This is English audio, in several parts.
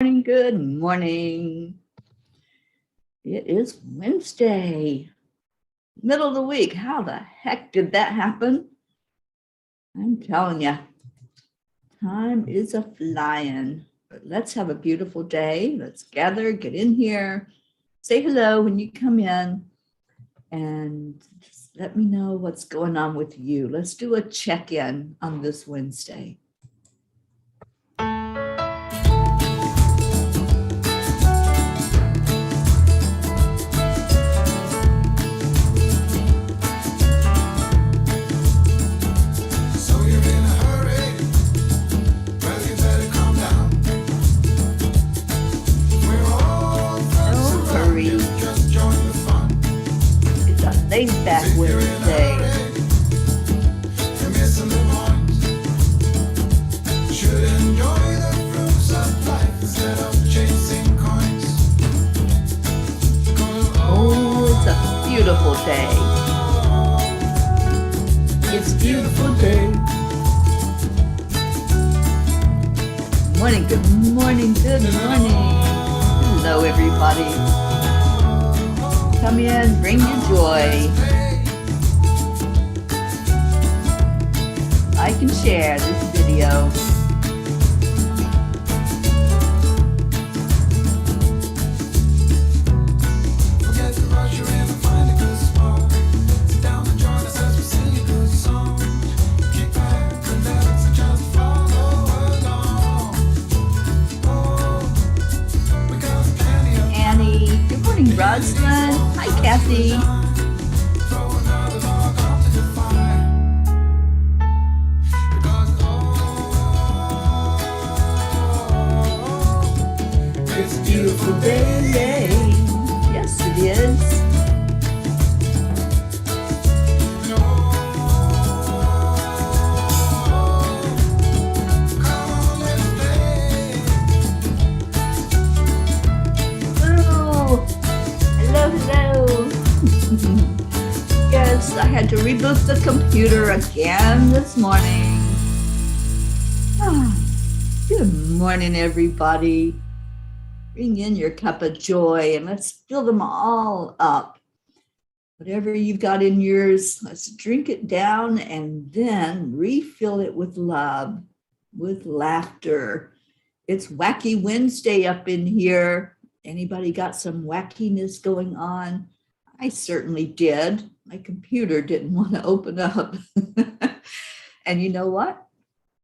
Good morning. It is Wednesday, middle of the week. How the heck did that happen? I'm telling you, time is a flying. But let's have a beautiful day. Let's gather, get in here, say hello when you come in, and just let me know what's going on with you. Let's do a check-in on this Wednesday. Laid back Wednesday. Should enjoy the fruits of life instead of chasing coins. Oh, it's a beautiful day. It's a beautiful day. Good morning, good morning. Hello, everybody. Come in, bring your joy. Like and share this video. Rosalind. Hi, Kathy. It's a beautiful day. Yes, it is. Yes, I had to reboot the computer again this morning. Good morning, everybody. Bring in your cup of joy and let's fill them all up. Whatever you've got in yours, let's drink it down and then refill it with love, with laughter. It's Wacky Wednesday up in here. Anybody got some wackiness going on? I certainly did. My computer didn't want to open up. And you know what?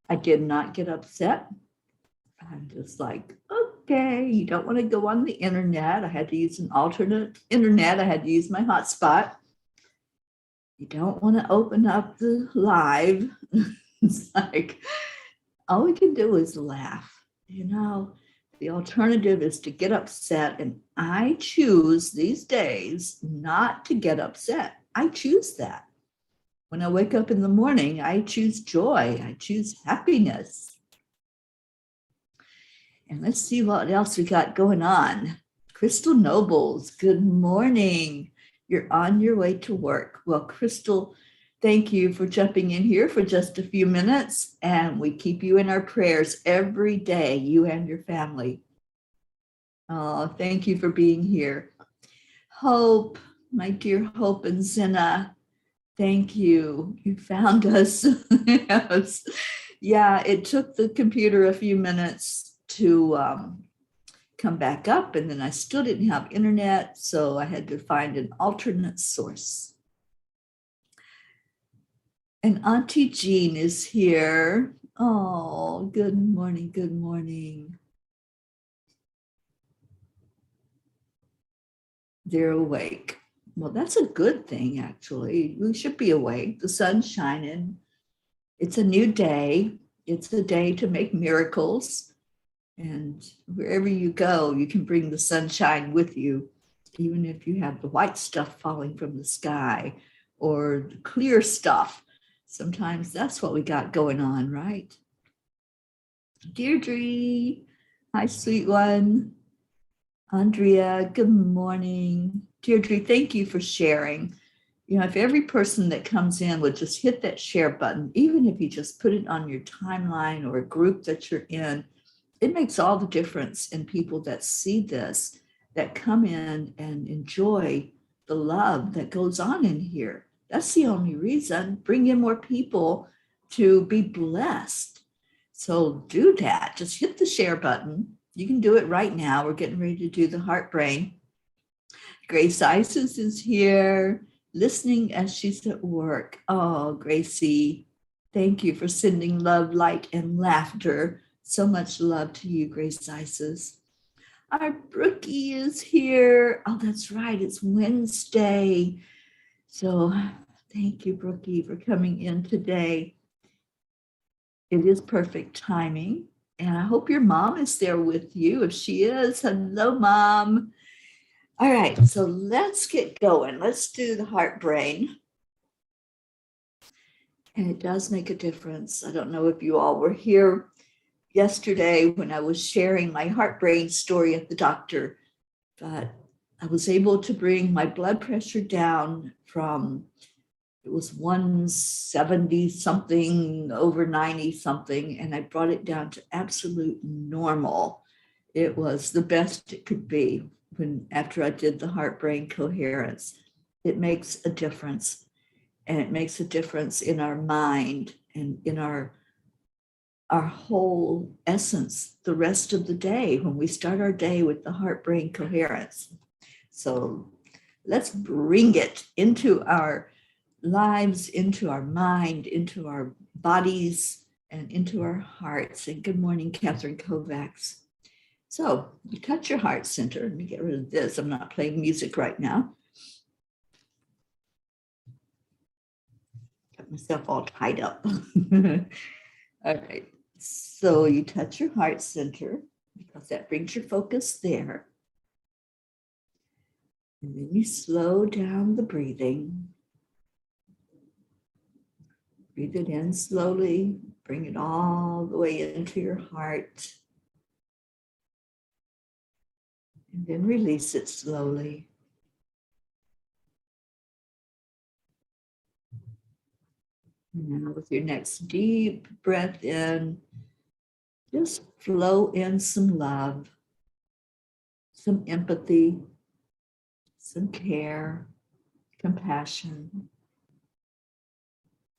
I did not get upset. I'm just like, okay, you don't want to go on the internet. I had to use an alternate internet. I had to use my hotspot. You don't want to open up the live. It's like, all we can do is laugh, you know? The alternative is to get upset, and I choose these days not to get upset. I choose that. When I wake up in the morning, I choose joy. I choose happiness. And let's see what else we got going on. Crystal Nobles, good morning. You're on your way to work. Well, Crystal, thank you for jumping in here for just a few minutes, and we keep you in our prayers every day, you and your family. Oh, thank you for being here. Hope, my dear Hope and Zena, thank you. You found us. Yes. Yeah, it took the computer a few minutes to come back up, and then I still didn't have internet, so I had to find an alternate source. And Auntie Jean is here. Oh, good morning, good morning. They're awake. Well, that's a good thing, actually. We should be awake. The sun's shining. It's a new day. It's a day to make miracles. And wherever you go, you can bring the sunshine with you, even if you have the white stuff falling from the sky or the clear stuff. Sometimes that's what we got going on, right? Deirdre, hi, sweet one. Andrea, good morning. Deirdre, thank you for sharing. You know, if every person that comes in would just hit that share button, even if you just put it on your timeline or a group that you're in, it makes all the difference in people that see this, that come in and enjoy the love that goes on in here. That's the only reason. Bring in more people to be blessed. So do that. Just hit the share button. You can do it right now. We're getting ready to do the heart brain. Grace Isis is here, listening as she's at work. Oh, Gracie, thank you for sending love, light, and laughter. So much love to you, Grace Isis. Our Brookie is here. Oh, that's right. It's Wednesday. So thank you, Brookie, for coming in today. It is perfect timing. And I hope your mom is there with you. If she is, hello, Mom. All right, so let's get going. Let's do the heart brain. And it does make a difference. I don't know if you all were here yesterday when I was sharing my heart brain story at the doctor, but I was able to bring my blood pressure down from, it was 170 something over 90 something, and I brought it down to absolute normal. It was the best it could be when after I did the heart brain coherence. It makes a difference, and it makes a difference in our mind and in our whole essence the rest of the day when we start our day with the heart brain coherence. So let's bring it into our lives, into our mind, into our bodies, and into our hearts. And good morning, Catherine Kovacs. So you touch your heart center. Let me get rid of this. I'm not playing music right now. Got myself all tied up. All right. So you touch your heart center because that brings your focus there. And then you slow down the breathing. Breathe it in slowly. Bring it all the way into your heart. And then release it slowly. And now with your next deep breath in, just flow in some love, some empathy, some care, compassion.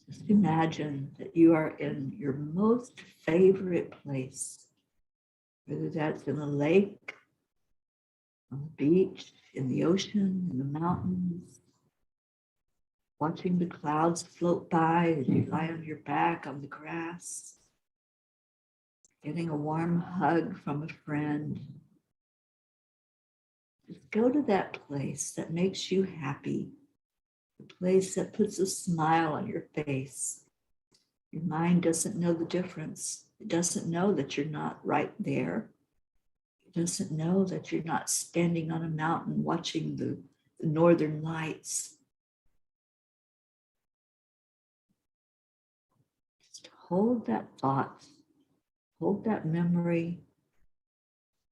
Just imagine that you are in your most favorite place, whether that's in a lake, on the beach, in the ocean, in the mountains, watching the clouds float by as you lie on your back on the grass, getting a warm hug from a friend. Just go to that place that makes you happy, the place that puts a smile on your face. Your mind doesn't know the difference. It doesn't know that you're not right there. It doesn't know that you're not standing on a mountain watching the northern lights. Just hold that thought, hold that memory,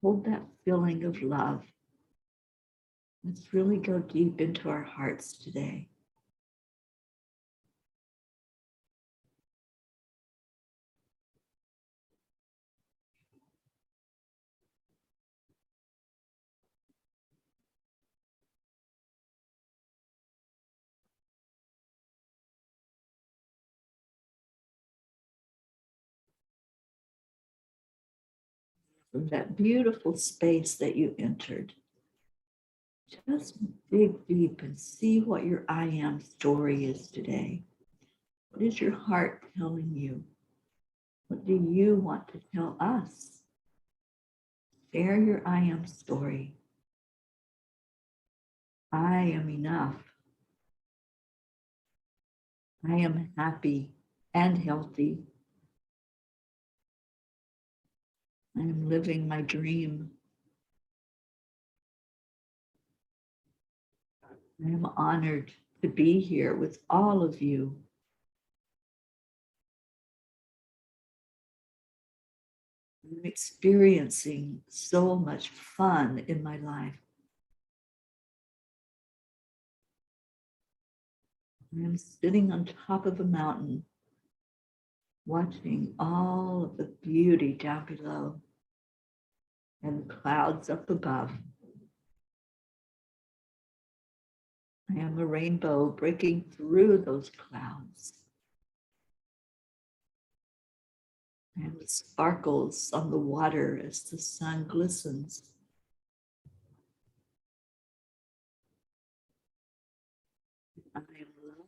hold that feeling of love. Let's really go deep into our hearts today. From that beautiful space that you entered, just dig deep and see what your I am story is today. What is your heart telling you? What do you want to tell us? Share your I am story. I am enough. I am happy and healthy. I am living my dream. I am honored to be here with all of you. I'm experiencing so much fun in my life. I am sitting on top of a mountain, watching all of the beauty down below. and clouds up above. I am a rainbow breaking through those clouds. And it sparkles on the water as the sun glistens. I am love,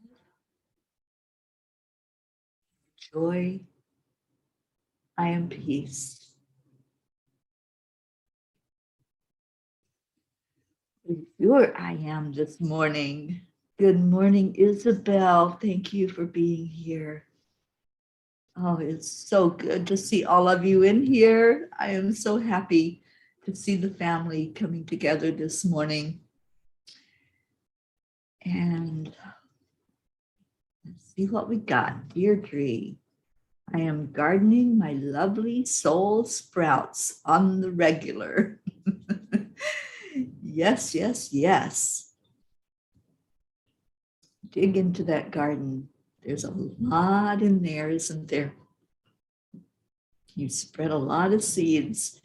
joy, I am peace. Your I am this morning. Good morning, Isabel. Thank you for being here. Oh, it's so good to see all of you in here. I am so happy to see the family coming together this morning. And let's see what we got. Deirdre, I am gardening my lovely soul sprouts on the regular. Yes, yes, yes. Dig into that garden. There's a lot in there, isn't there? You spread a lot of seeds.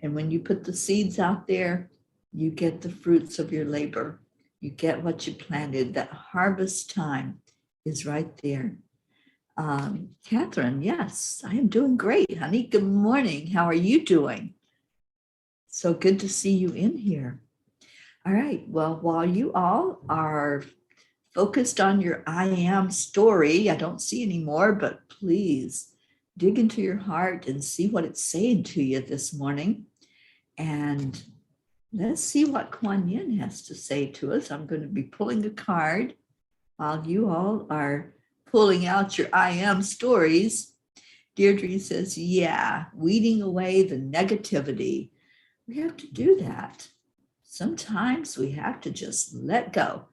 And when you put the seeds out there, you get the fruits of your labor. You get what you planted. That harvest time is right there. Catherine, yes, I am doing great, honey. Good morning. How are you doing? So good to see you in here. All right. Well, while you all are focused on your I am story, I don't see anymore, but please dig into your heart and see what it's saying to you this morning. And let's see what Kuan Yin has to say to us. I'm going to be pulling a card while you all are pulling out your I am stories. Deirdre says, yeah, weeding away the negativity. We have to do that. Sometimes we have to just let go,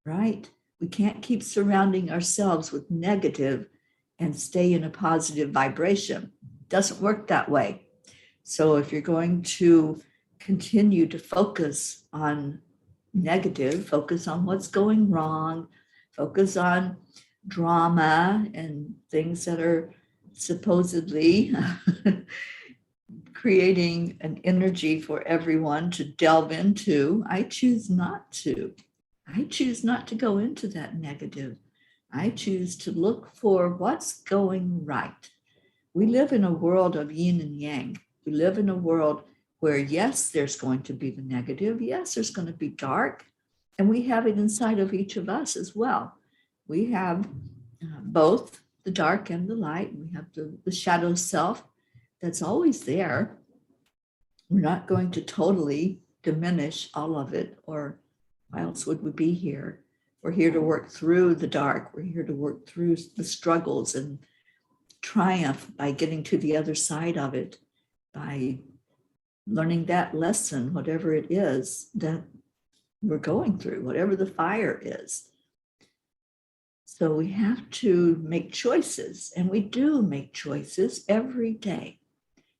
right? We can't keep surrounding ourselves with negative and stay in a positive vibration. It doesn't work that way. So if you're going to continue to focus on negative, focus on what's going wrong, focus on drama and things that are supposedly creating an energy for everyone to delve into, I choose not to. I choose not to go into that negative. I choose to look for what's going right. We live in a world of yin and yang. We live in a world where, yes, there's going to be the negative. Yes, there's going to be dark. And we have it inside of each of us as well. We have both the dark and the light. We have the shadow self that's always there. We're not going to totally diminish all of it, or why else would we be here? We're here to work through the dark. We're here to work through the struggles and triumph by getting to the other side of it, by learning that lesson, whatever it is that we're going through, whatever the fire is. So we have to make choices, and we do make choices every day.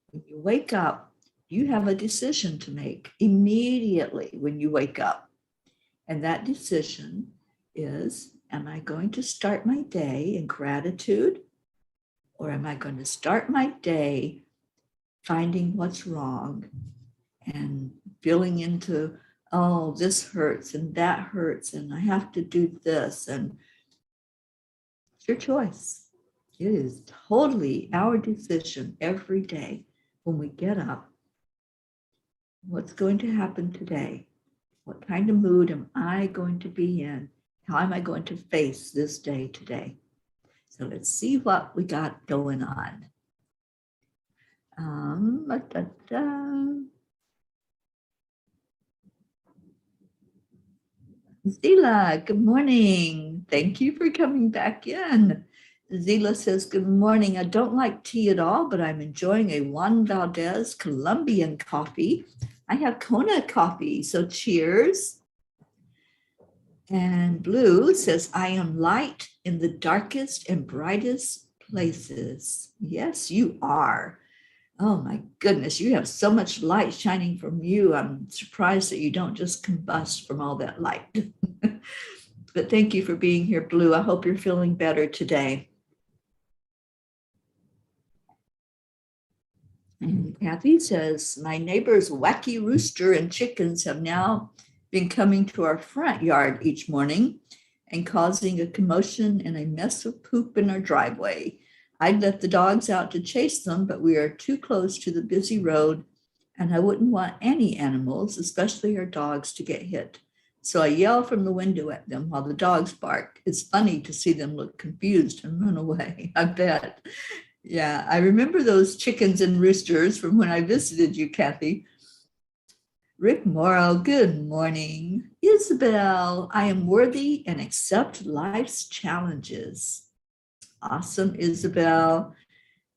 When you wake up, you have a decision to make immediately when you wake up. And that decision is, am I going to start my day in gratitude? Or am I going to start my day finding what's wrong and feeling into, oh, this hurts and that hurts and I have to do this? And it's your choice. It is totally our decision every day when we get up. What's going to happen today? What kind of mood am I going to be in? How am I going to face this day today? So let's see what we got going on. Zila, good morning. Thank you for coming back in. Zila says, good morning. I don't like tea at all, but I'm enjoying a Juan Valdez Colombian coffee. I have Kona coffee, so cheers. And Blue says, I am light in the darkest and brightest places. Yes, you are. Oh my goodness, you have so much light shining from you. I'm surprised that you don't just combust from all that light. But thank you for being here, Blue. I hope you're feeling better today. And Kathy says, my neighbor's wacky rooster and chickens have now been coming to our front yard each morning and causing a commotion and a mess of poop in our driveway. I'd let the dogs out to chase them, but we are too close to the busy road, and I wouldn't want any animals, especially our dogs, to get hit. So I yell from the window at them while the dogs bark. It's funny to see them look confused and run away. I bet. Yeah, I remember those chickens and roosters from when I visited you, Kathy. Rick Morrow, good morning. Isabel, I am worthy and accept life's challenges. Awesome, Isabel.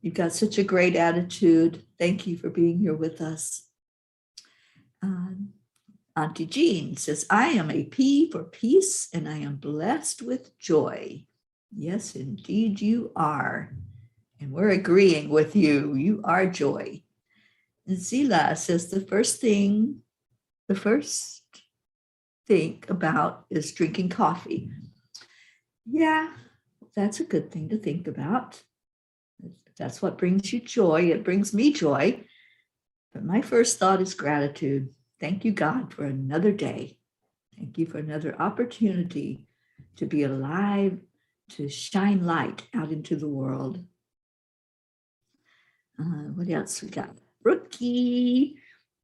You've got such a great attitude. Thank you for being here with us. Auntie Jean says, I am a P for peace and I am blessed with joy. Yes, indeed you are. And we're agreeing with you. You are joy. And Zila says, the first thing about is drinking coffee. Yeah, that's a good thing to think about. That's what brings you joy. It brings me joy. But my first thought is gratitude. Thank you, God, for another day. Thank you for another opportunity to be alive, to shine light out into the world. What else we got? Brookie.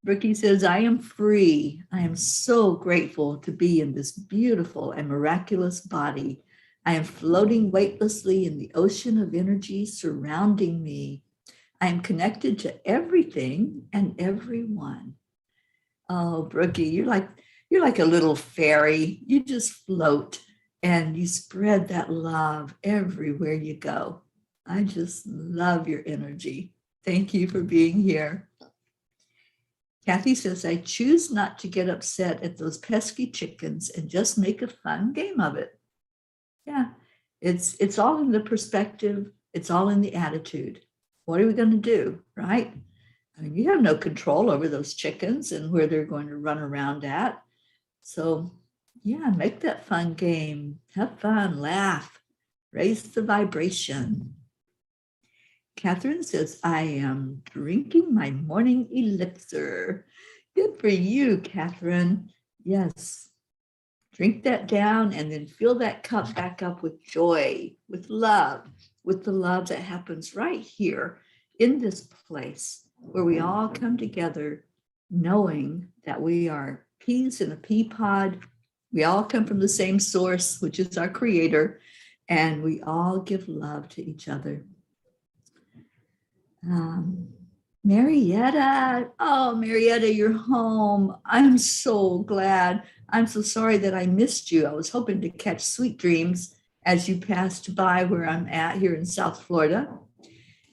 Brookie says, I am free. I am so grateful to be in this beautiful and miraculous body. I am floating weightlessly in the ocean of energy surrounding me. I am connected to everything and everyone. Oh, Brookie, you're like a little fairy. You just float and you spread that love everywhere you go. I just love your energy. Thank you for being here. Kathy says, I choose not to get upset at those pesky chickens and just make a fun game of it. Yeah, it's all in the perspective. It's all in the attitude. What are we going to do, right? I mean, you have no control over those chickens and where they're going to run around at. So yeah, make that fun game. Have fun, laugh, raise the vibration. Catherine says, I am drinking my morning elixir. Good for you, Catherine. Yes, drink that down and then fill that cup back up with joy, with the love that happens right here in this place where we all come together knowing that we are peas in a pea pod. We all come from the same source, which is our creator, and we all give love to each other. Marietta, oh, Marietta, you're home. I'm so glad. I'm so sorry that I missed you. I was hoping to catch sweet dreams as you passed by where I'm at here in South Florida.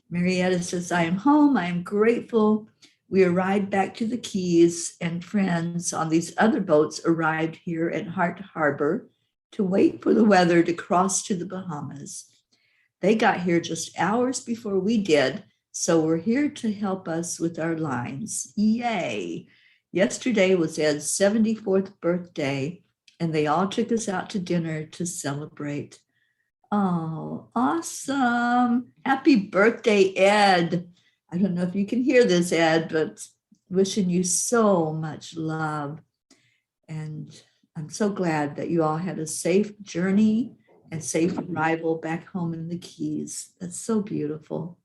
Marietta says, I am home. I am grateful. We arrived back to the Keys, and friends on these other boats arrived here at Hart Harbor to wait for the weather to cross to the Bahamas. They got here just hours before we did, so we're here to help us with our lines. Yay! Yesterday was Ed's 74th birthday, and they all took us out to dinner to celebrate. Oh, awesome. Happy birthday, Ed. I don't know if you can hear this, Ed, but wishing you so much love. And I'm so glad that you all had a safe journey and safe arrival back home in the Keys. That's so beautiful.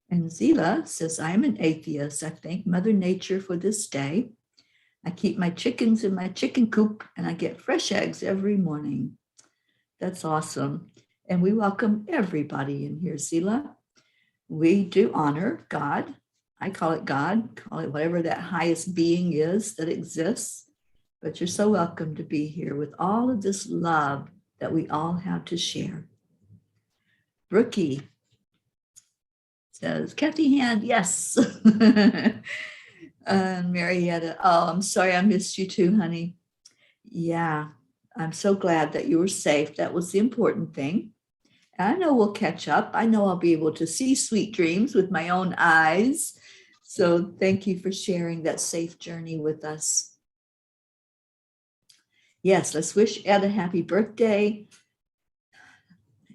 And Zila says, I'm an atheist. I thank Mother Nature for this day. I keep my chickens in my chicken coop and I get fresh eggs every morning. That's awesome. And we welcome everybody in here, Zila. We do honor God. I call it God, call it whatever that highest being is that exists. But you're so welcome to be here with all of this love that we all have to share. Brookie says, Kathy Hand, yes. Marietta, oh, I'm sorry I missed you too, honey. Yeah, I'm so glad that you were safe. That was the important thing. I know we'll catch up. I know I'll be able to see sweet dreams with my own eyes. So thank you for sharing that safe journey with us. Yes, let's wish Ed a happy birthday.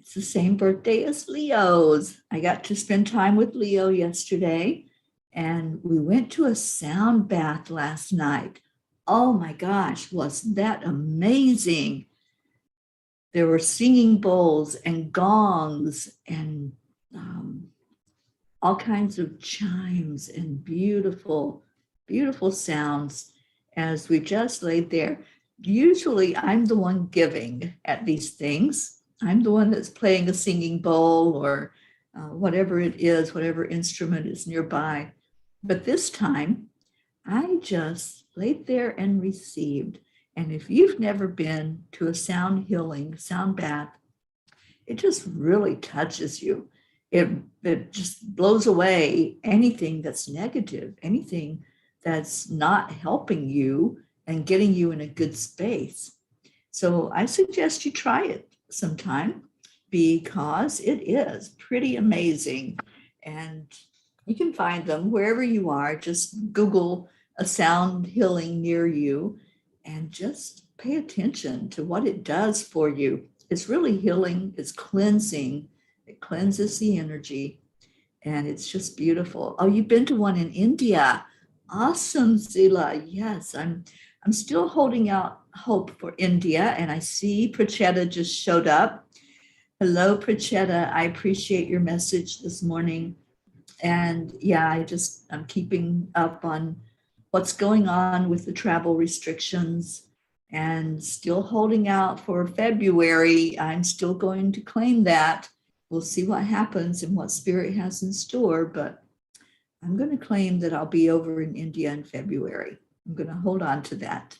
It's the same birthday as Leo's. I got to spend time with Leo yesterday, and we went to a sound bath last night. Oh my gosh, was that amazing? There were singing bowls and gongs and all kinds of chimes and beautiful, beautiful sounds as we just laid there. Usually I'm the one giving at these things. I'm the one that's playing a singing bowl or whatever it is, whatever instrument is nearby. But this time I just laid there and received. And if you've never been to a sound healing, sound bath, it just really touches you. It just blows away anything that's negative, anything that's not helping you and getting you in a good space. So I suggest you try it sometime because it is pretty amazing. And you can find them wherever you are. Just Google a sound healing near you and just pay attention to what it does for you. It's really healing, it's cleansing, it cleanses the energy, and it's just beautiful. Oh, you've been to one in India. Awesome, Zila. Yes, I'm still holding out hope for India, and I see Prachetta just showed up. Hello, Prachetta. I appreciate your message this morning. And yeah, I'm keeping up on what's going on with the travel restrictions and still holding out for February. I'm still going to claim that. We'll see what happens and what Spirit has in store, but I'm going to claim that I'll be over in India in February. I'm going to hold on to that.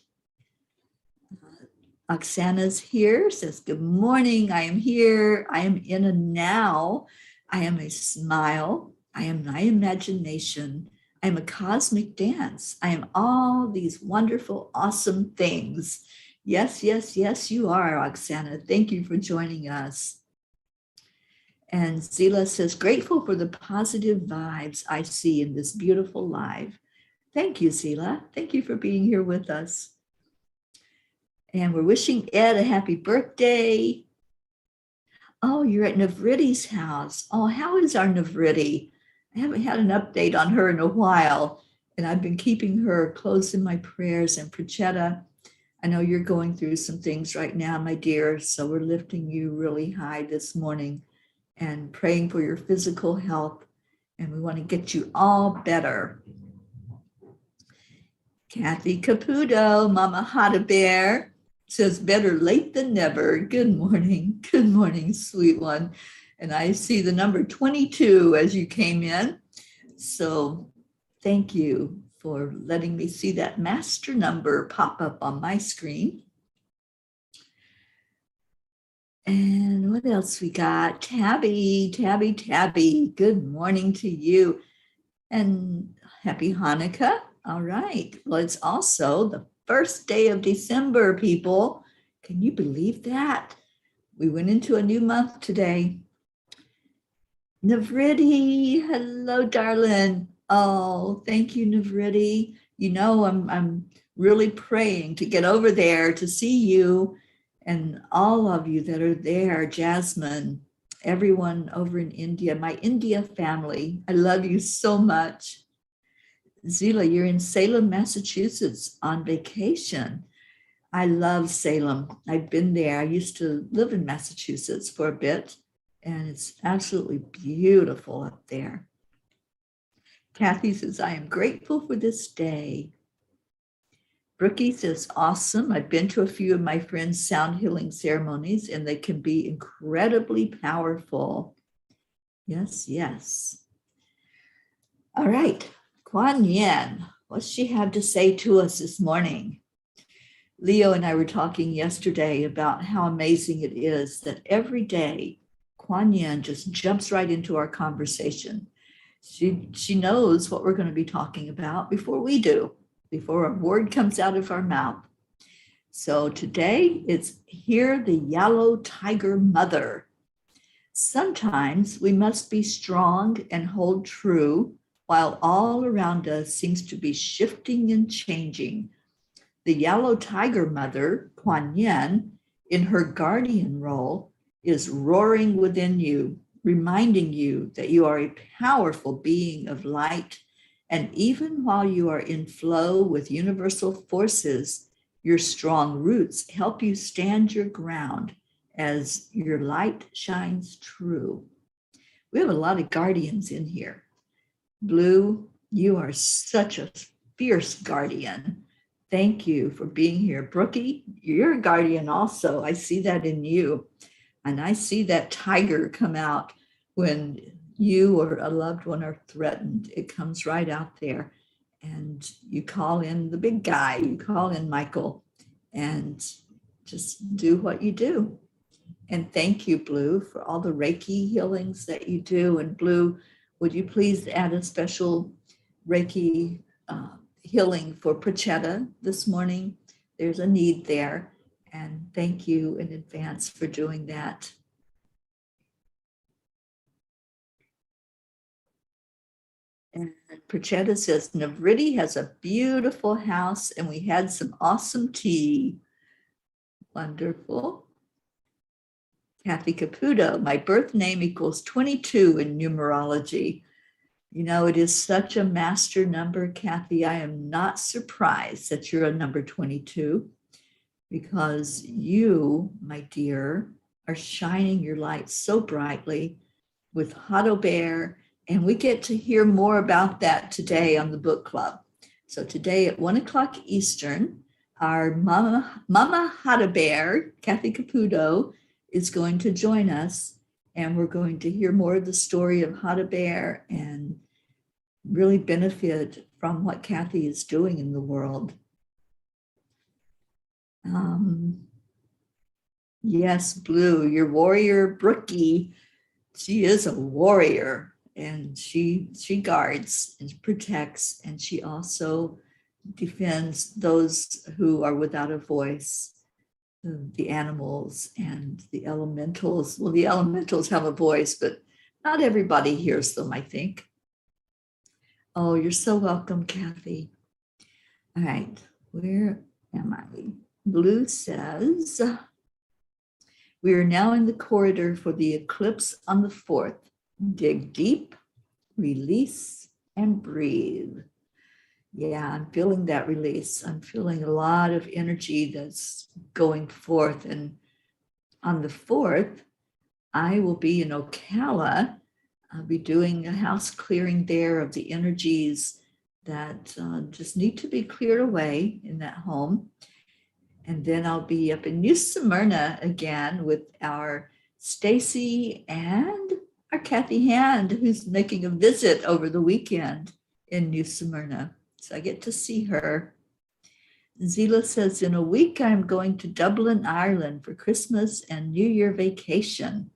Oksana's here, says, good morning. I am here. I am in a now. I am a smile. I am my imagination. I am a cosmic dance. I am all these wonderful, awesome things. Yes, yes, yes, you are, Oksana. Thank you for joining us. And Zila says, grateful for the positive vibes I see in this beautiful live. Thank you, Zila. Thank you for being here with us. And we're wishing Ed a happy birthday. Oh, you're at Navritti's house. Oh, how is our Navriti? I haven't had an update on her in a while, and I've been keeping her close in my prayers. And Prachetta, I know you're going through some things right now, my dear, so we're lifting you really high this morning and praying for your physical health, and we want to get you all better. Kathy Caputo, Mama Hada Bear, says better late than never. Good morning. Good morning, sweet one. And I see the number 22 as you came in. So thank you for letting me see that master number pop up on my screen. And what else we got? Tabby. Good morning to you. And happy Hanukkah. All right. Well, it's also the first day of December, people. Can you believe that? We went into a new month today. Navritti, hello, darling. Oh, thank you, Navritti. You know, I'm really praying to get over there to see you and all of you that are there, Jasmine, everyone over in India, my India family. I love you so much. Zila, you're in Salem, Massachusetts on vacation. I love Salem. I've been there. I used to live in Massachusetts for a bit, and it's absolutely beautiful up there. Kathy says, I am grateful for this day. Brookie says, awesome. I've been to a few of my friends' sound healing ceremonies, and they can be incredibly powerful. Yes, yes. All right. Kuan Yin, what's she have to say to us this morning? Leo and I were talking yesterday about how amazing it is that every day Kuan Yin just jumps right into our conversation. She knows what we're going to be talking about before we do, before a word comes out of our mouth. So today it's Hear the Yellow Tiger Mother. Sometimes we must be strong and hold true while all around us seems to be shifting and changing. The Yellow Tiger Mother, Kuan Yin, in her guardian role, is roaring within you, reminding you that you are a powerful being of light. And even while you are in flow with universal forces, your strong roots help you stand your ground as your light shines true. We have a lot of guardians in here. Blue, you are such a fierce guardian. Thank you for being here. Brookie, you're a guardian also. I see that in you. And I see that tiger come out when you or a loved one are threatened. It comes right out there. And you call in the big guy, you call in Michael, and just do what you do. And thank you, Blue, for all the Reiki healings that you do. And Blue, would you please add a special Reiki healing for Prachetta this morning? There's a need there. And thank you in advance for doing that. And Prachetta says, Navriti has a beautiful house and we had some awesome tea. Wonderful. Kathy Caputo, my birth name equals 22 in numerology. You know, it is such a master number, Kathy. I am not surprised that you're a number 22 because you, my dear, are shining your light so brightly with Hado Bear. And we get to hear more about that today on the book club. So today at 1 o'clock Eastern, our Mama Hado Bear, Kathy Caputo, is going to join us, and we're going to hear more of the story of Hado Bear and really benefit from what Kathy is doing in the world. Yes, Blue, your warrior Brookie, she is a warrior, and she guards and protects, and she also defends those who are without a voice. The animals and the elementals. Well, the elementals have a voice, but not everybody hears them, I think. Oh, you're so welcome, Kathy. All right, where am I? Blue says, we are now in the corridor for the eclipse on the 4th. Dig deep, release, and breathe. Yeah, I'm feeling that release. I'm feeling a lot of energy that's going forth. And on the 4th, I will be in Ocala. I'll be doing a house clearing there of the energies that just need to be cleared away in that home. And then I'll be up in New Smyrna again with our Stacy and our Kathy Hand, who's making a visit over the weekend in New Smyrna. So I get to see her. Zila says, in a week, I'm going to Dublin, Ireland for Christmas and New Year vacation.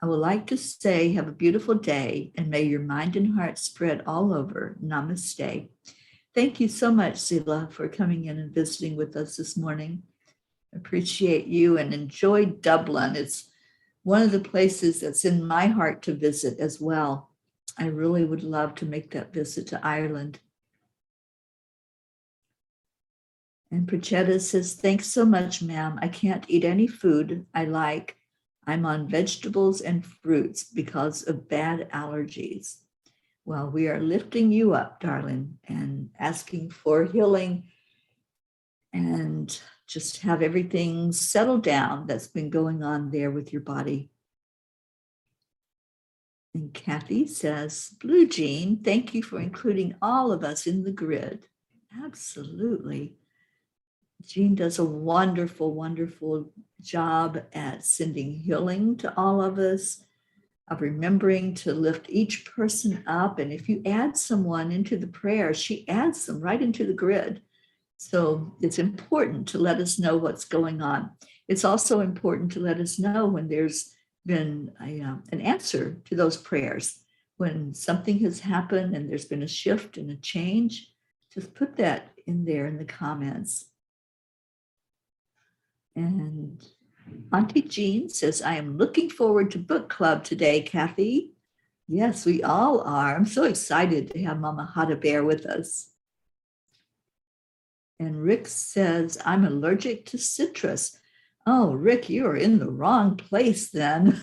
I would like to say, have a beautiful day and may your mind and heart spread all over. Namaste. Thank you so much, Zila, for coming in and visiting with us this morning. Appreciate you and enjoy Dublin. It's one of the places that's in my heart to visit as well. I really would love to make that visit to Ireland. And Prachetta says, thanks so much, ma'am. I can't eat any food I like. I'm on vegetables and fruits because of bad allergies. Well, we are lifting you up, darling, and asking for healing and just have everything settle down that's been going on there with your body. And Kathy says, Blue Jean, thank you for including all of us in the grid. Absolutely. Jean does a wonderful, wonderful job at sending healing to all of us, of remembering to lift each person up. And if you add someone into the prayer, she adds them right into the grid. So it's important to let us know what's going on. It's also important to let us know when there's been an answer to those prayers. When something has happened and there's been a shift and a change, just put that in there in the comments. And Auntie Jean says, I am looking forward to book club today, Kathy. Yes, we all are. I'm so excited to have Mama Hado Bear with us. And Rick says, I'm allergic to citrus, Oh, Rick, you are in the wrong place then.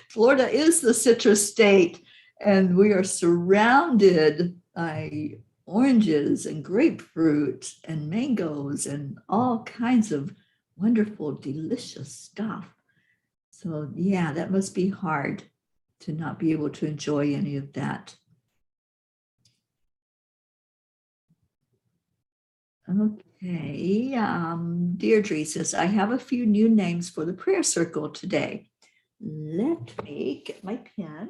Florida is the citrus state, and we are surrounded by oranges and grapefruit and mangoes and all kinds of wonderful, delicious stuff. So, yeah, that must be hard to not be able to enjoy any of that. Okay, Deirdre says, I have a few new names for the prayer circle today. Let me get my pen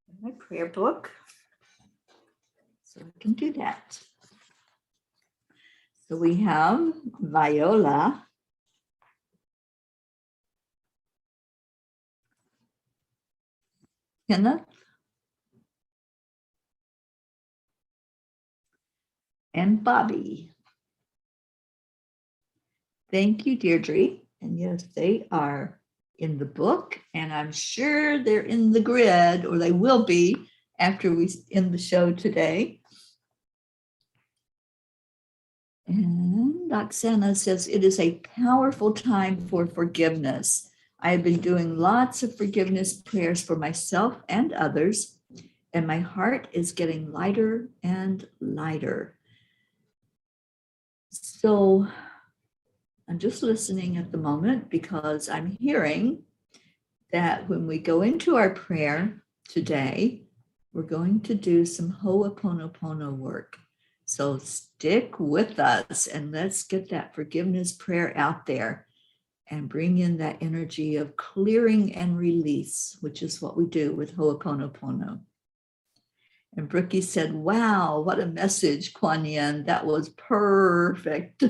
and my prayer book so I can do that. So we have Viola, Kenneth, and Bobby. Thank you, Deirdre. And yes, they are in the book, and I'm sure they're in the grid, or they will be after we end the show today. And Oksana says, it is a powerful time for forgiveness. I have been doing lots of forgiveness prayers for myself and others, and my heart is getting lighter and lighter. So I'm just listening at the moment because I'm hearing that when we go into our prayer today, we're going to do some Ho'oponopono work. So stick with us and let's get that forgiveness prayer out there and bring in that energy of clearing and release, which is what we do with Ho'oponopono. And Brookie said, wow, what a message, Kuan Yin. That was perfect.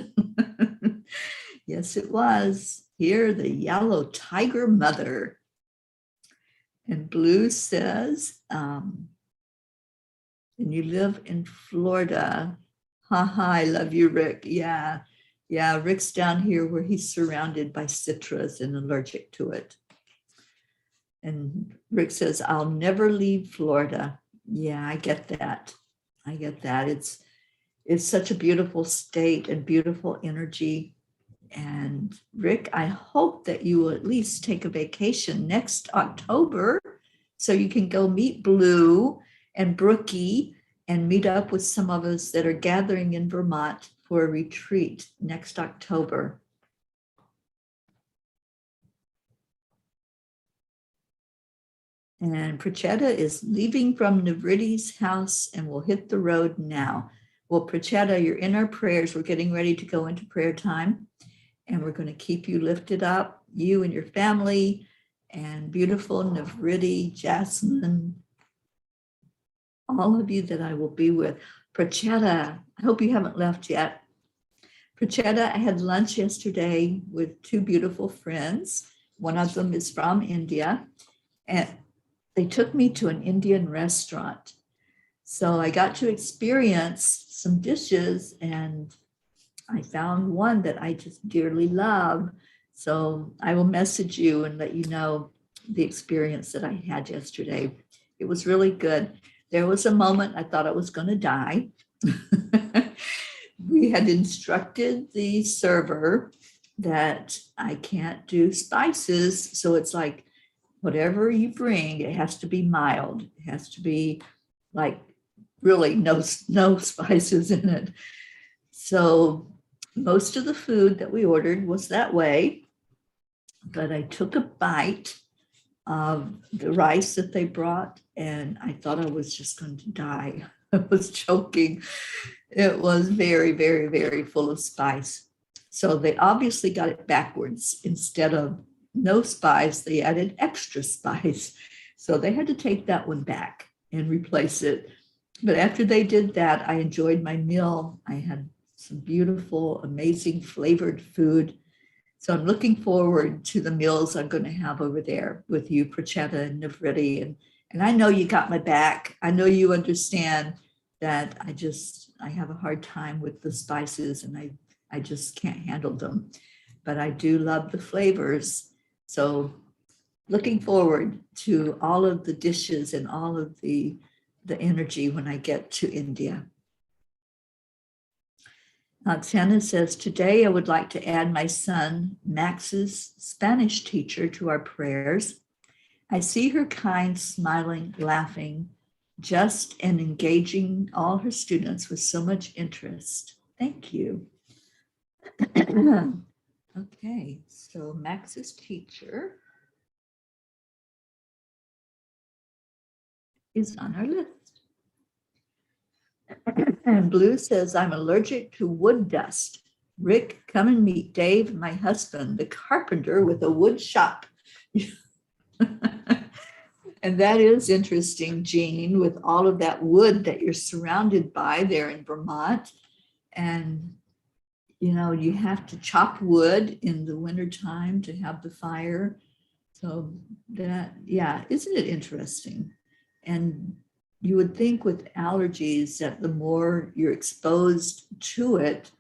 Yes, it was. Here, the yellow tiger mother. And Blue says, and you live in Florida. Haha, I love you, Rick. Yeah, Rick's down here where he's surrounded by citrus and allergic to it. And Rick says, I'll never leave Florida. Yeah, I get that. It's such a beautiful state and beautiful energy. And Rick, I hope that you will at least take a vacation next October so you can go meet Blue and Brookie and meet up with some of us that are gathering in Vermont for a retreat next October. And Prachetta is leaving from Navritti's house and will hit the road now. Well, Prachetta, you're in our prayers. We're getting ready to go into prayer time. And we're going to keep you lifted up, you and your family, and beautiful Navritti, Jasmine, all of you that I will be with. Prachetta, I hope you haven't left yet. Prachetta, I had lunch yesterday with two beautiful friends. One of them is from India, and they took me to an Indian restaurant. So I got to experience some dishes, and I found one that I just dearly love. So I will message you and let you know the experience that I had yesterday. It was really good. There was a moment I thought I was going to die. We had instructed the server that I can't do spices. So it's like, whatever you bring, it has to be mild. It has to be like really no spices in it. So most of the food that we ordered was that way, but I took a bite of the rice that they brought and I thought I was just going to die. I was choking. It was very, very, very full of spice. So they obviously got it backwards. Instead of no spice, they added extra spice. So they had to take that one back and replace it. But after they did that, I enjoyed my meal. I had some beautiful, amazing flavored food. So I'm looking forward to the meals I'm going to have over there with you, Prachetta and Navritti. And I know you got my back. I know you understand that I have a hard time with the spices and I just can't handle them. But I do love the flavors. So looking forward to all of the dishes and all of the energy when I get to India. Oksana says, today I would like to add my son, Max's Spanish teacher, to our prayers. I see her kind, smiling, laughing, just and engaging all her students with so much interest. Thank you. Okay, so Max's teacher is on our list. And Blue says, I'm allergic to wood dust. Rick, come and meet Dave, my husband, the carpenter with a wood shop. And that is interesting, Jean, with all of that wood that you're surrounded by there in Vermont. And, you know, you have to chop wood in the wintertime to have the fire. So that, yeah, isn't it interesting? And you would think with allergies that the more you're exposed to it,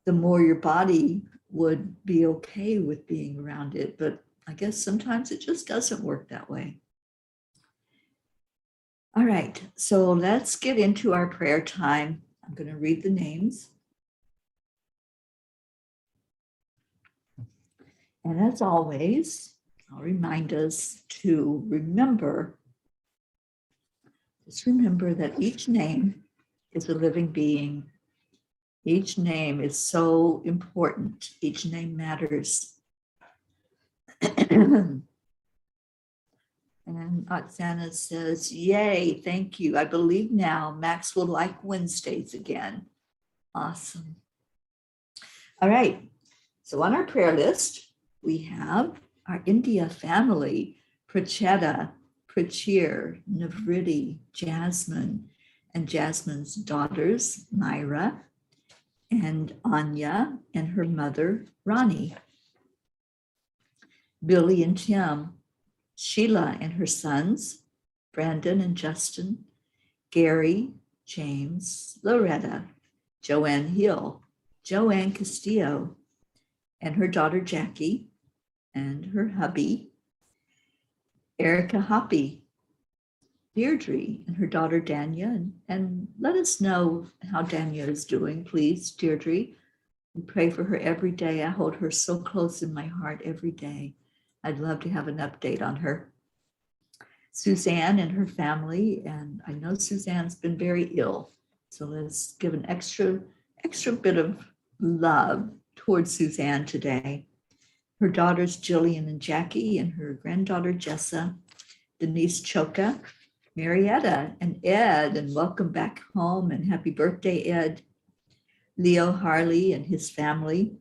the more your body would be okay with being around it. But I guess sometimes it just doesn't work that way. All right, so let's get into our prayer time. I'm going to read the names. And as always, I'll remind us to remember, just remember that each name is a living being. Each name is so important. Each name matters. And Oksana says, yay, thank you. I believe now Max will like Wednesdays again. Awesome. All right. So on our prayer list, we have our India family, Prachetta, Prachir, Navriti, Jasmine, and Jasmine's daughters, Myra, and Anya, and her mother, Ronnie. Billy and Tim, Sheila and her sons, Brandon and Justin, Gary, James, Loretta, Joanne Hill, Joanne Castillo, and her daughter Jackie, and her hubby, Erica Hoppy, Deirdre, and her daughter Danya. And let us know how Danya is doing, please, Deirdre. We pray for her every day. I hold her so close in my heart every day. I'd love to have an update on her. Suzanne and her family, and I know Suzanne's been very ill, so let's give an extra bit of love towards Suzanne today. Her daughters Jillian and Jackie, and her granddaughter Jessa, Denise Choka, Marietta, and Ed, and welcome back home and happy birthday, Ed. Leo Harley and his family,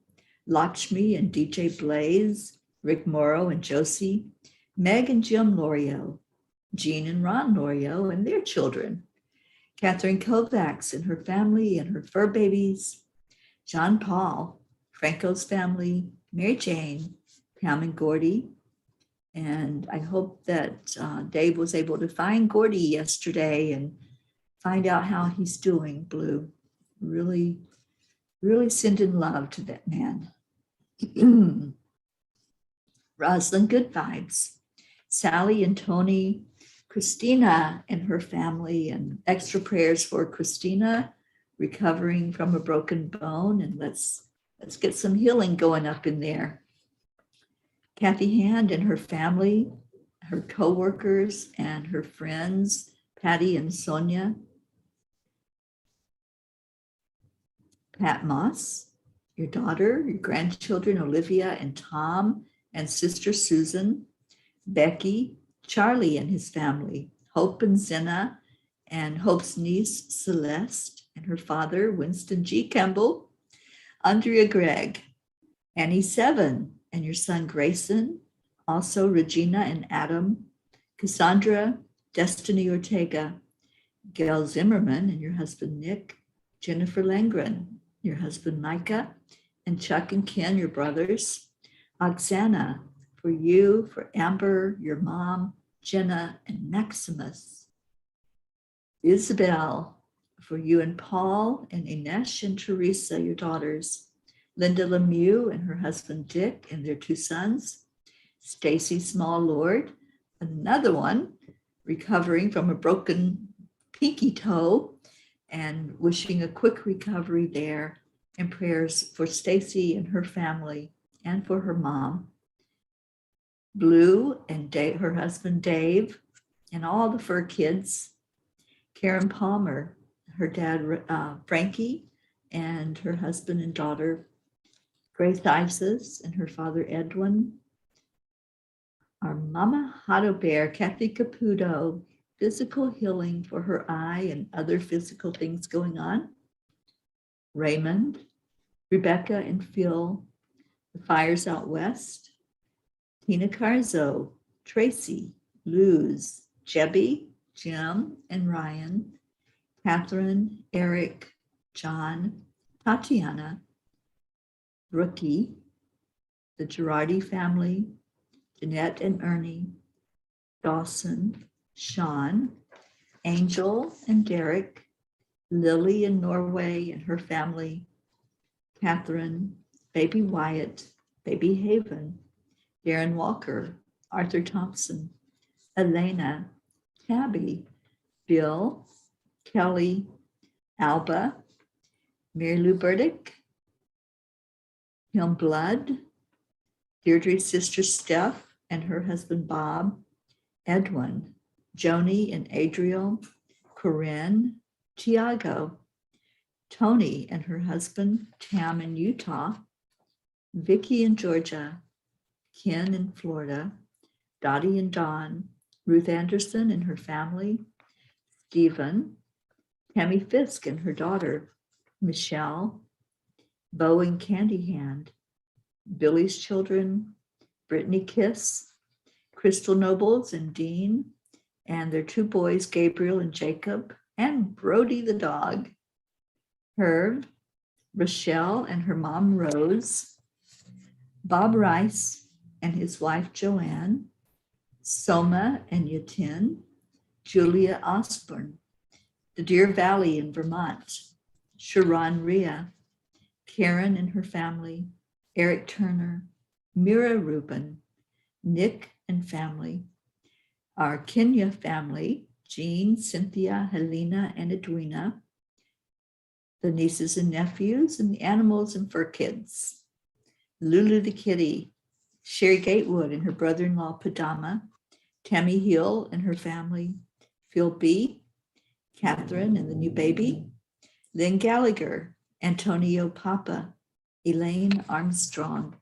Lakshmi and DJ Blaze, Rick Morrow and Josie, Meg and Jim Lorio, Jean and Ron Lorio and their children, Catherine Kovacs and her family and her fur babies, John Paul, Franco's family, Mary Jane, Pam and Gordy. And I hope that Dave was able to find Gordy yesterday and find out how he's doing, Blue. Really, really sending love to that man. Rosalind, good vibes. Sally and Tony, Christina and her family, and extra prayers for Christina recovering from a broken bone. And let's get some healing going up in there. Kathy Hand and her family, her co-workers and her friends, Patty and Sonia. Pat Moss, your daughter, your grandchildren, Olivia and Tom, and sister Susan, Becky, Charlie and his family, Hope and Zena, and Hope's niece Celeste, and her father, Winston G. Campbell, Andrea Gregg, Annie Seven, and your son Grayson, also Regina and Adam, Cassandra, Destiny Ortega, Gail Zimmerman and your husband Nick, Jennifer Langren, your husband Micah, and Chuck and Ken, your brothers, Oksana, for you, for Amber, your mom, Jenna, and Maximus, Isabel, for you and Paul, and Inesh and Teresa, your daughters, Linda Lemieux and her husband Dick and their two sons, Stacy Small Lord, another one recovering from a broken pinky toe and wishing a quick recovery there. and prayers for Stacy and her family and for her mom, Blue and Dave, her husband Dave, and all the fur kids, Karen Palmer, her dad Frankie, and her husband and daughter, Grace Isis and her father Edwin, our Mama Hado Bear, Kathy Caputo, physical healing for her eye and other physical things going on, Raymond, Rebecca and Phil, the fires out west, Tina Carzo, Tracy, Luz, Jebby, Jim and Ryan, Catherine, Eric, John, Tatiana, Rookie, the Girardi family, Jeanette and Ernie, Dawson, Sean, Angel and Derek, Lily in Norway and her family, Catherine, baby Wyatt, baby Haven, Darren Walker, Arthur Thompson, Elena, Tabby, Bill, Kelly, Alba, Mary Lou Burdick, Kim Blood, Deirdre's sister Steph and her husband Bob, Edwin, Joni and Adriel, Corinne, Tiago, Tony and her husband Tam in Utah, Vicky in Georgia, Ken in Florida, Dottie and Dawn, Ruth Anderson and her family, Stephen, Tammy Fisk and her daughter, Michelle, Bo and Candy Hand, Billy's children, Brittany Kiss, Crystal Nobles and Dean, and their two boys, Gabriel and Jacob, and Brody the dog, Herb, Rochelle and her mom, Rose, Bob Rice and his wife, Joanne, Soma and Yatin, Julia Osborne, the Deer Valley in Vermont, Sharon Rhea, Karen and her family, Eric Turner, Mira Rubin, Nick and family, our Kenya family, Jean, Cynthia, Helena, and Edwina, the nieces and nephews, and the animals and fur kids, Lulu the kitty, Sherry Gatewood and her brother-in-law, Padama, Tammy Hill and her family, Phil B., Catherine and the new baby, Lynn Gallagher, Antonio Papa, Elaine Armstrong,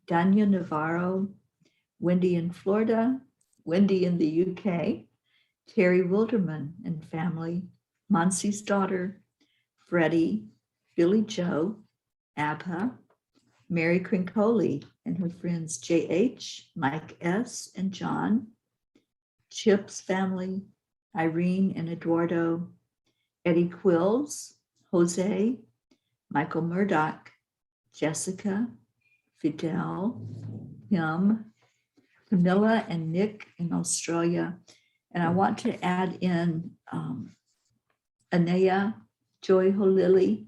Danya Navarro, Wendy in Florida, Wendy in the UK, Terry Wilderman and family, Monsi's daughter, Freddie, Billy Joe, Abha, Mary Crincoli and her friends JH, Mike S., and John, Chip's family, Irene and Eduardo, Eddie Quills, Jose, Michael Murdoch, Jessica, Fidel, Kim, Camilla and Nick in Australia. And I want to add in Anaya Joy Holili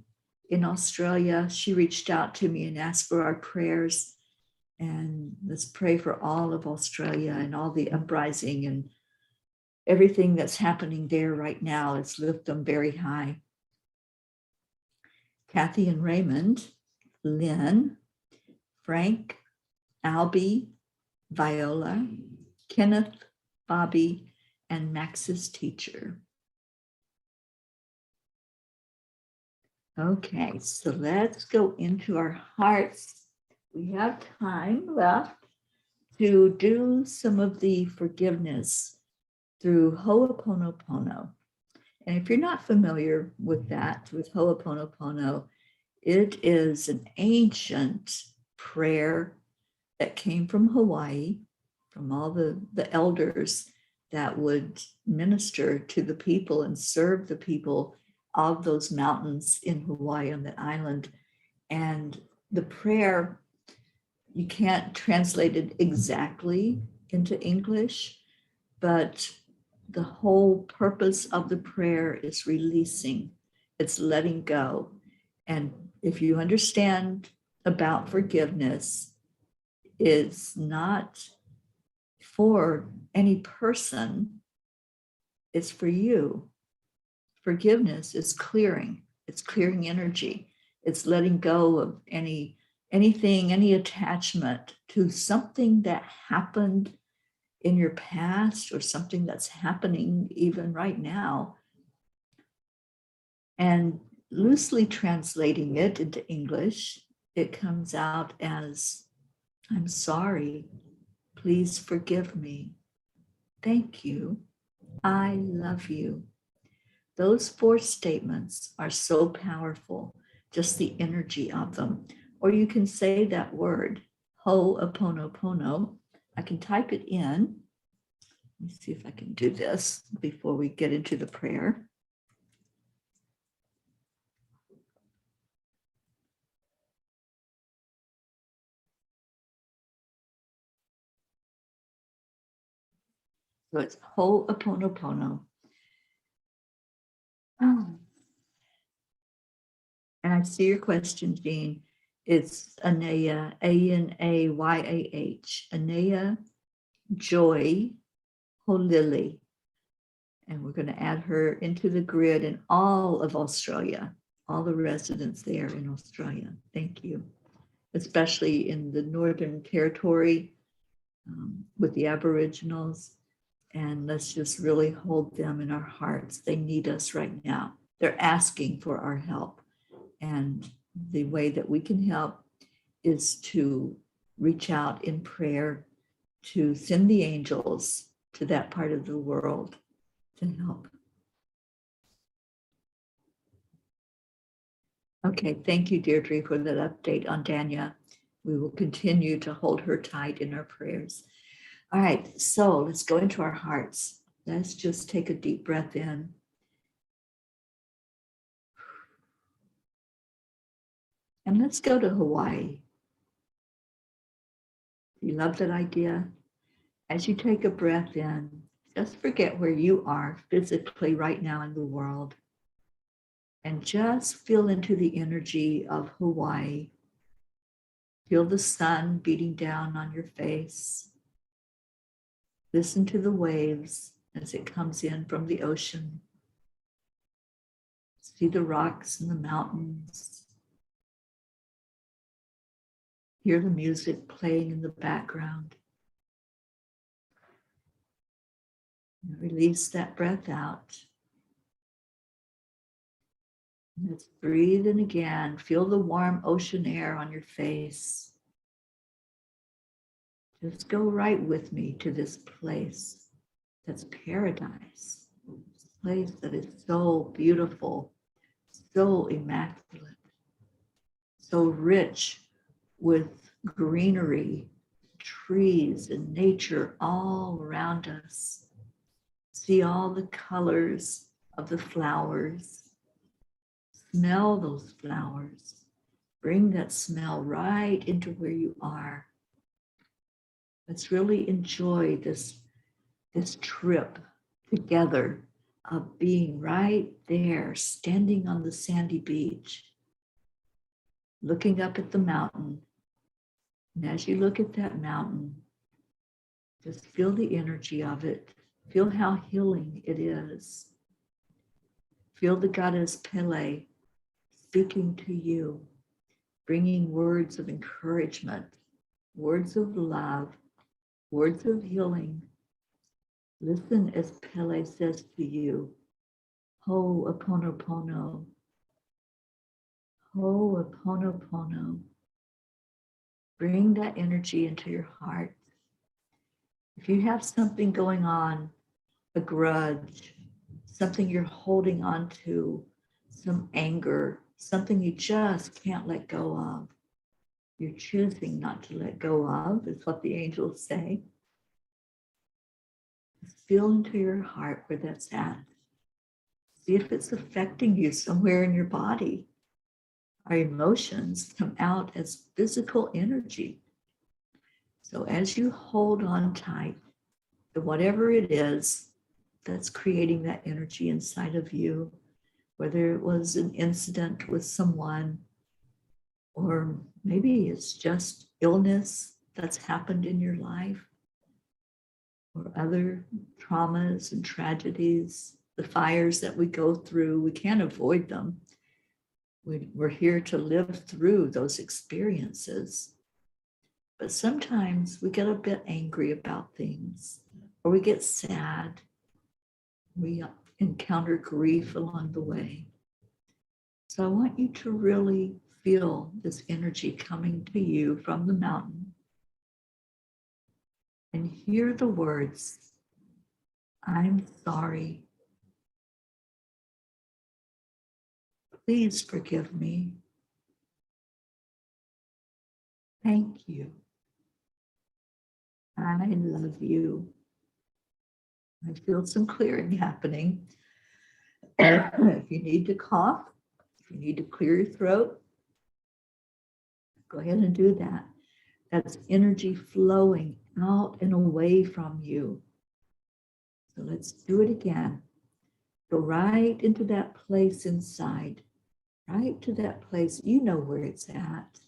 in Australia. She reached out to me and asked for our prayers. And let's pray for all of Australia and all the uprising and everything that's happening there right now. Let's lift them very high. Kathy and Raymond, Lynn, Frank, Albie, Viola, Kenneth, Bobby, and Max's teacher. Okay, so let's go into our hearts. We have time left to do some of the forgiveness through Ho'oponopono. And if you're not familiar with that, with Ho'oponopono, it is an ancient prayer that came from Hawaii, from all the elders that would minister to the people and serve the people of those mountains in Hawaii on that island. And the prayer, you can't translate it exactly into English, but the whole purpose of the prayer is releasing, it's letting go. And if you understand about forgiveness, it's not for any person, it's for you. Forgiveness is clearing, it's clearing energy, It's letting go of anything, any attachment to something that happened in your past or something that's happening even right now. And loosely translating it into English, it comes out as, I'm sorry, please forgive me, thank you, I love you. Those 4 statements are so powerful, just the energy of them. Or you can say that word, Ho'oponopono. I can type it in. Let me see if I can do this before we get into the prayer. So it's Ho'oponopono. And I see your question, Jean. It's Anaya, Anayah, Anaya Joy Holili. And we're going to add her into the grid in all of Australia, all the residents there in Australia. Thank you. Especially in the Northern Territory with the Aboriginals. And let's just really hold them in our hearts. They need us right now. They're asking for our help. And the way that we can help is to reach out in prayer, to send the angels to that part of the world to help. Okay, thank you, Deirdre, for that update on Danya. We will continue to hold her tight in our prayers. All right, so let's go into our hearts. Let's just take a deep breath in. And let's go to Hawaii. You love that idea? As you take a breath in, just forget where you are physically right now in the world. And just feel into the energy of Hawaii. Feel the sun beating down on your face. Listen to the waves as it comes in from the ocean. See the rocks and the mountains. Hear the music playing in the background. And release that breath out. Let's breathe in again. Feel the warm ocean air on your face. Just go right with me to this place that's paradise. This place that is so beautiful, so immaculate, so rich with greenery, trees and nature all around us. See all the colors of the flowers. Smell those flowers. Bring that smell right into where you are. Let's really enjoy this trip together of being right there, standing on the sandy beach, looking up at the mountain. And as you look at that mountain, just feel the energy of it. Feel how healing it is. Feel the goddess Pele speaking to you, bringing words of encouragement, words of love, words of healing. Listen as Pele says to you, Ho'oponopono, Ho'oponopono. Bring that energy into your heart. If you have something going on, a grudge, something you're holding on to, some anger, something you just can't let go of, you're choosing not to let go of, is what the angels say. Just feel into your heart where that's at. See if it's affecting you somewhere in your body. Our emotions come out as physical energy. So as you hold on tight to whatever it is that's creating that energy inside of you, whether it was an incident with someone, or maybe it's just illness that's happened in your life, or other traumas and tragedies, the fires that we go through, we can't avoid them. We're here to live through those experiences. But sometimes we get a bit angry about things, or we get sad. We encounter grief along the way. So I want you to really feel this energy coming to you from the mountain and hear the words, I'm sorry. Please forgive me. Thank you. I love you. I feel some clearing happening. If you need to cough, if you need to clear your throat, go ahead and do that. That's energy flowing out and away from you. So let's do it again. Go right into that place inside, right to that place. You know where it's at.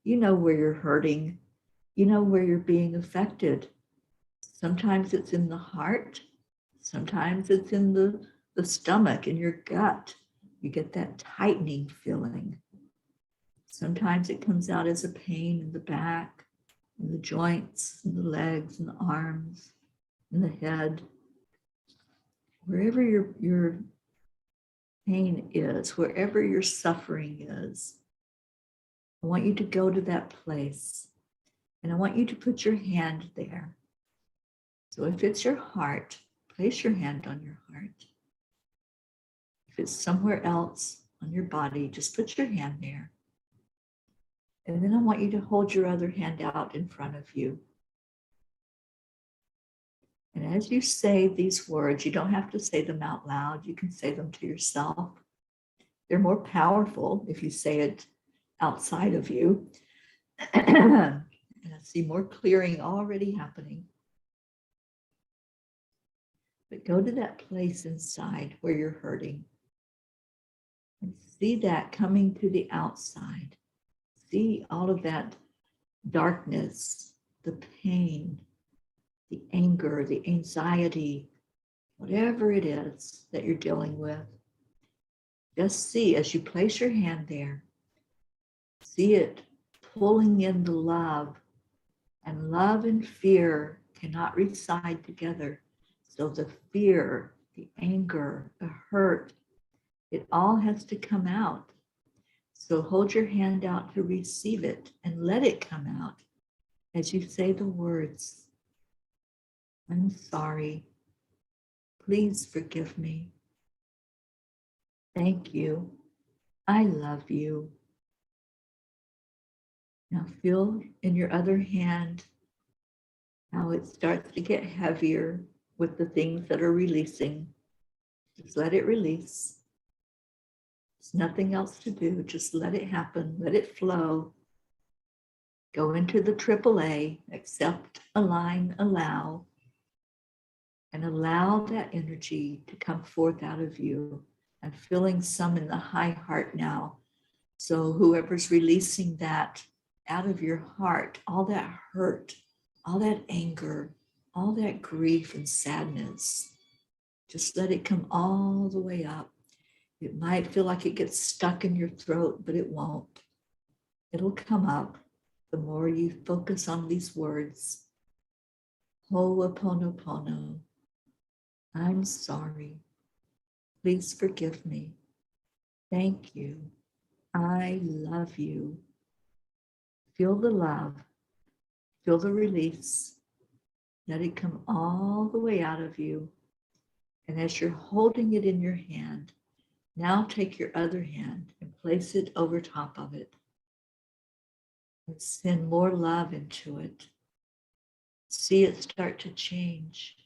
You know where you're hurting. You know where you're being affected. Sometimes it's in the heart. Sometimes it's in the stomach, in your gut. You get that tightening feeling. Sometimes it comes out as a pain in the back, in the joints, in the legs, in the arms, in the head. Wherever your pain is, wherever your suffering is, I want you to go to that place and I want you to put your hand there. So if it's your heart, place your hand on your heart. If it's somewhere else on your body, just put your hand there. And then I want you to hold your other hand out in front of you. And as you say these words, you don't have to say them out loud. You can say them to yourself. They're more powerful if you say it outside of you. And I see more clearing already happening. But go to that place inside where you're hurting and see that coming to the outside. See all of that darkness, the pain, the anger, the anxiety, whatever it is that you're dealing with. Just see as you place your hand there, see it pulling in the love. And love and fear cannot reside together. So the fear, the anger, the hurt, it all has to come out. So hold your hand out to receive it and let it come out as you say the words, I'm sorry. Please forgive me. Thank you. I love you. Now feel in your other hand how it starts to get heavier with the things that are releasing. Just let it release. There's nothing else to do. Just let it happen. Let it flow. Go into the AAA, accept, align, allow, and allow that energy to come forth out of you. I'm feeling some in the high heart now. So whoever's releasing that out of your heart, all that hurt, all that anger, all that grief and sadness, just let it come all the way up. It might feel like it gets stuck in your throat, but it won't. It'll come up the more you focus on these words. Ho'oponopono. I'm sorry. Please forgive me. Thank you. I love you. Feel the love. Feel the release. Let it come all the way out of you. And as you're holding it in your hand, now take your other hand and place it over top of it. And send more love into it. See it start to change.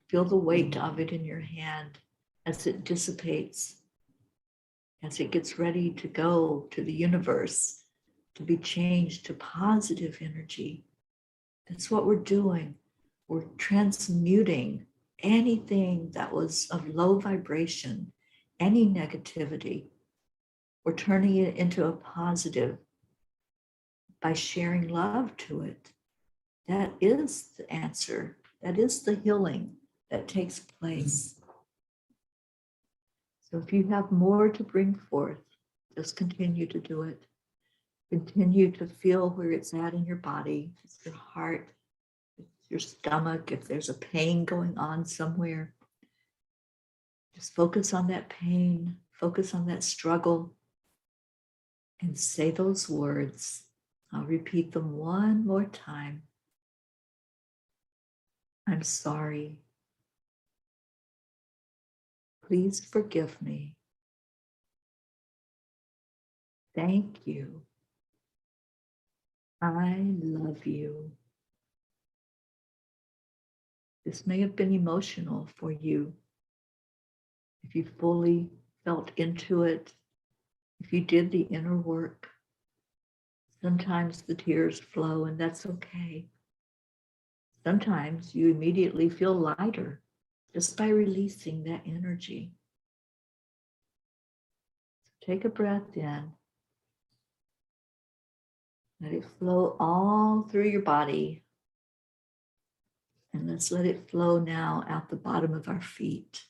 Feel the weight of it in your hand as it dissipates, as it gets ready to go to the universe, to be changed to positive energy. That's what we're doing. We're transmuting anything that was of low vibration, any negativity. We're turning it into a positive by sharing love to it. That is the answer. That is the healing that takes place. So if you have more to bring forth, Just continue to do it. Continue to feel where it's at in your body. It's your heart, it's your stomach. If there's a pain going on somewhere, just focus on that pain, focus on that struggle, and say those words. I'll repeat them one more time. I'm sorry. Please forgive me. Thank you. I love you. This may have been emotional for you. If you fully felt into it, if you did the inner work, sometimes the tears flow, and that's okay. Sometimes you immediately feel lighter just by releasing that energy. So take a breath in. Let it flow all through your body. And let's let it flow now out the bottom of our feet.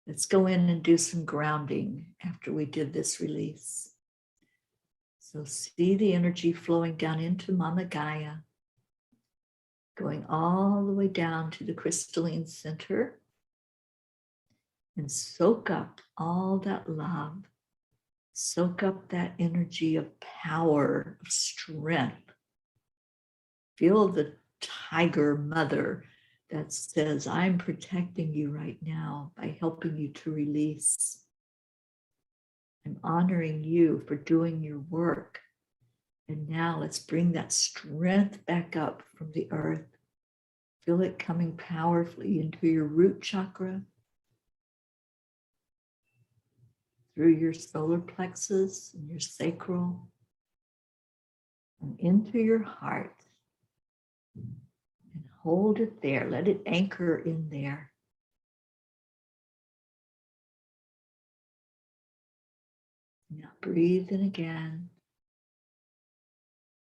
Let's go in and do some grounding after we did this release. So see the energy flowing down into Mama Gaia, going all the way down to the crystalline center, and soak up all that love. Soak up that energy of power, of strength. Feel the tiger mother that says, I'm protecting you right now by helping you to release. I'm honoring you for doing your work. And now let's bring that strength back up from the earth. Feel it coming powerfully into your root chakra, through your solar plexus and your sacral, and into your heart. And hold it there. Let it anchor in there. Now breathe in again.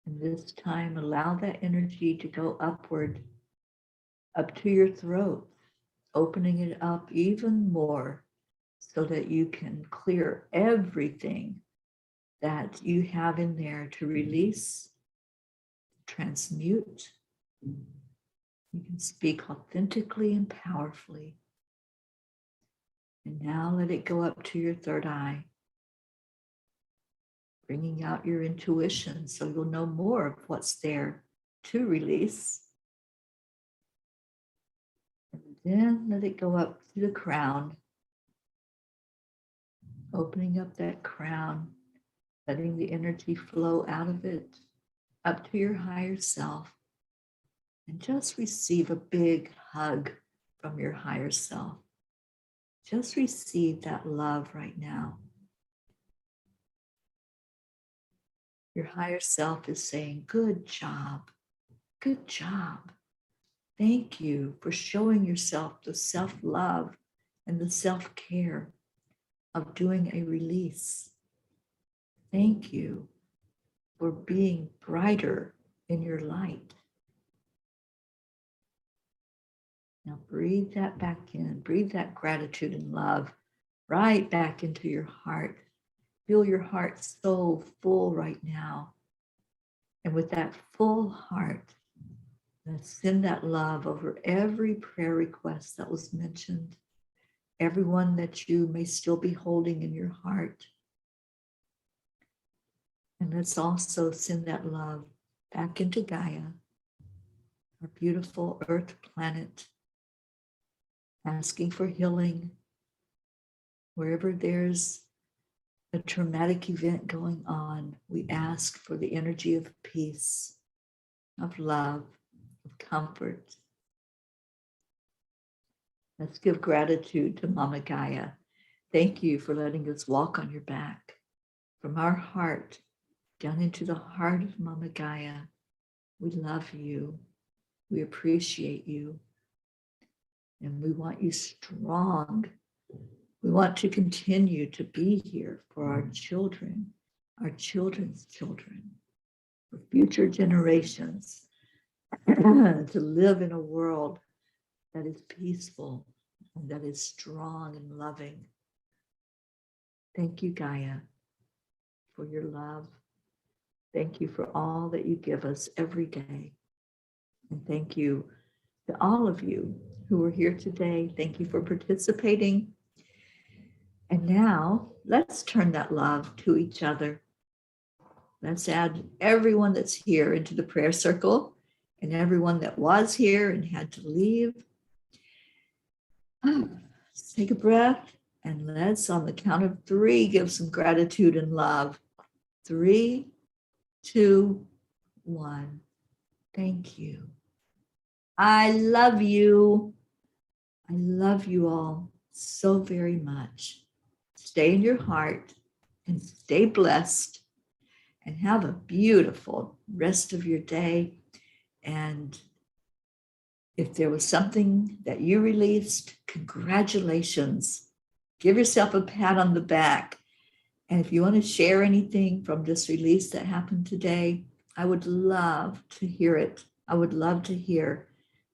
And this time allow that energy to go upward, up to your throat, opening it up even more so that you can clear everything that you have in there to release, transmute. You can speak authentically and powerfully. And now let it go up to your third eye, bringing out your intuition so you'll know more of what's there to release. And then let it go up to the crown, opening up that crown, letting the energy flow out of it, up to your higher self. And just receive a big hug from your higher self. Just receive that love right now. Your higher self is saying, good job. Good job. Thank you for showing yourself the self-love and the self-care of doing a release. Thank you for being brighter in your light. Now breathe that back in. Breathe that gratitude and love right back into your heart. Feel your heart so full right now. And with that full heart, let's send that love over every prayer request that was mentioned, everyone that you may still be holding in your heart. And let's also send that love back into Gaia, our beautiful Earth planet, asking for healing wherever there's a traumatic event going on. We ask for the energy of peace, of love, of comfort. Let's give gratitude to Mama Gaia. Thank you for letting us walk on your back. From our heart down into the heart of Mama Gaia, we love you. We appreciate you. And we want you strong. We want to continue to be here for our children, our children's children, for future generations, to live in a world that is peaceful and that is strong and loving. Thank you, Gaia. for your love. Thank you for all that you give us every day. And thank you to all of you who are here today. Thank you for participating. And now let's turn that love to each other. Let's add everyone that's here into the prayer circle and everyone that was here and had to leave. Let's take a breath and let's, on the count of 3, give some gratitude and love. 3, 2, 1. Thank you. I love you. I love you all so very much. Stay in your heart and stay blessed and have a beautiful rest of your day. And if there was something that you released, congratulations. Give yourself a pat on the back. And if you want to share anything from this release that happened today, I would love to hear it. I would love to hear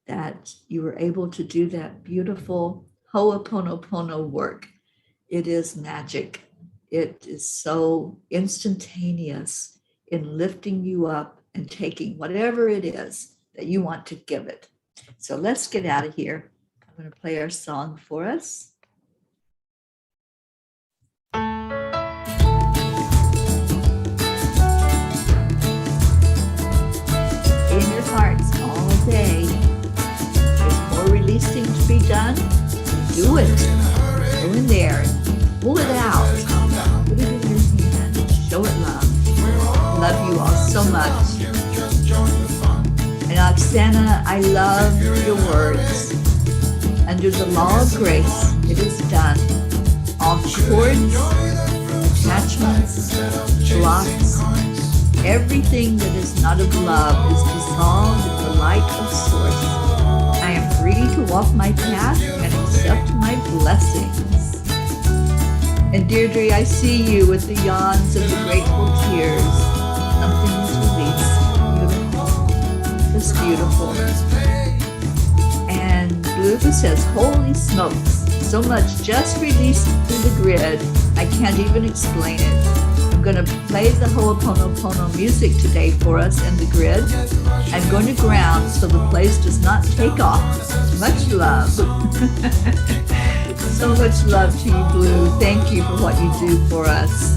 that you were able to do that beautiful Ho'oponopono work. It is magic. It is so instantaneous in lifting you up and taking whatever it is that you want to give it. So let's get out of here. I'm going to play our song for us. In your hearts all day. There's more releasing to be done. Do it. Go in there and pull it out. Put it in your hand. Show it love. Love you all so much. And Oksana, I love your words. Under the law of grace, it is done. All cords, attachments, blocks, everything that is not of love is dissolved in the light of source. I am free to walk my path and accept my blessings. And Deirdre, I see you with the yawns of the grateful tears. Something was released. Beautiful. Just beautiful. And Blue says, holy smokes. So much just released through the grid. I can't even explain it. I'm going to play the Ho'oponopono music today for us in the grid. I'm going to ground so the place does not take off. Much love. So much love to you, Blue. Thank you for what you do for us.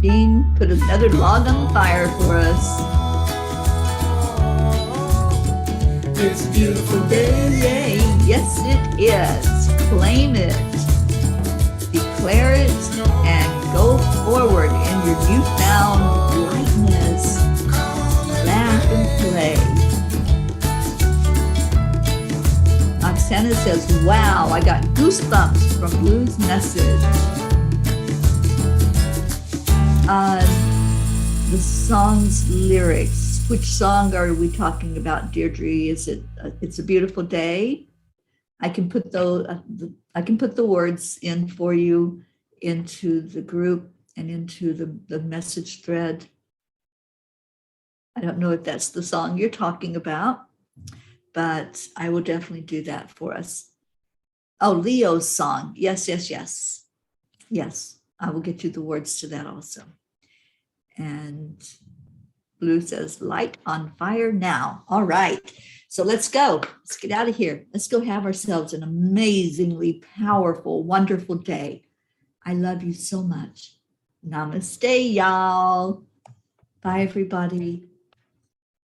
Jean put another log on the fire for us. It's a beautiful day. Yes, it is. Claim it. Declare it and go forward in your newfound lightness. Laugh and play. Oksana says, wow, I got goosebumps from Blue's message. The song's lyrics. Which song are we talking about, Deirdre? Is it It's a Beautiful Day? I can put the words in for you into the group and into the message thread. I don't know if that's the song you're talking about, but I will definitely do that for us. Oh, Leo's song. Yes. Yes, I will get you the words to that also. And Blue says, light on fire now. All right. So let's go. Let's get out of here. Let's go have ourselves an amazingly powerful, wonderful day. I love you so much. Namaste, y'all. Bye, everybody.